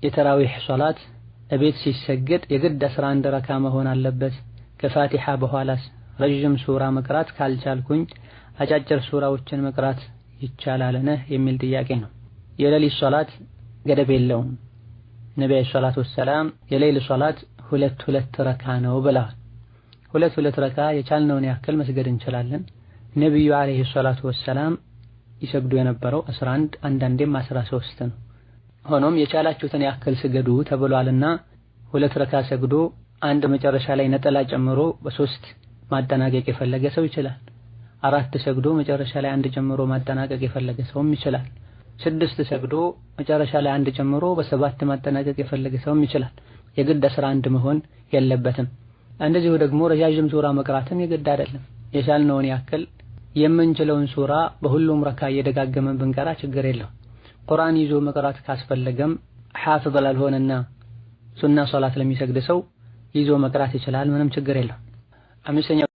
የተራዊህ ሶላት እቤት ሲሰገድ የግድ 11 ረካ መሆን አለበት? ከፋቲሃ በኋላስ ረጅም ሱራ መቅራት ካልቻልኩኝ አጫጭር ሱራዎችን መቅራት ይቻላልን? የሚል ጥያቄ ነው። የሌሊት ሶላት ገደብ የለውም። ነብዩ ሰለላሁ ዐለይሂ ወሰለም የሌሊት ሶላት ሁለት ረካ ነው ብለዋል። ሁለት ረካ የቻልነውን ያክል መስገድ እንችላለን። ነብዩ አለይሂ ሰላቱ ወሰላም ይሰግዱ የነበረው 11 አንዳንዴም 13 ነው። ሆኖም የቻላችሁትን ያክል ስገዱ ተብሏልና 2 ረካ ሰግዶ አንድ መጨረሻ ላይ ነጠላ ጨምሮ በ3 ማጠናቀቅ የፈለገ ሰው ይችላል። 4 ሰግዶ መጨረሻ ላይ አንድ ጨምሮ ማጠናቀቅ የፈለገ ሰውም ይችላል። 6 ሰግዶ መጨረሻ ላይ አንድ ጨምሮ በ7 ማጠናቀቅ የፈለገ ሰውም ይችላል። የግድ 11 መሆን የለበትም። እንደዚሁ ደግሞ ረጃጅም ሱራ መቅራትም የግድ አይደለም። የቻልነውን ያክል የምንችለውን ሱራ በሁሉም ረካ እየደጋገመን ብንቀራ ችግር የለውም። ቁርአን ይዞ መቅራት ካስፈለገም ሐፊዝ ላልሆነና ሱና ሶላት ለሚሰግድ ሰው ይዞ መቅራት ይችላል። ምንም ችግር የለውም። አምስተኛው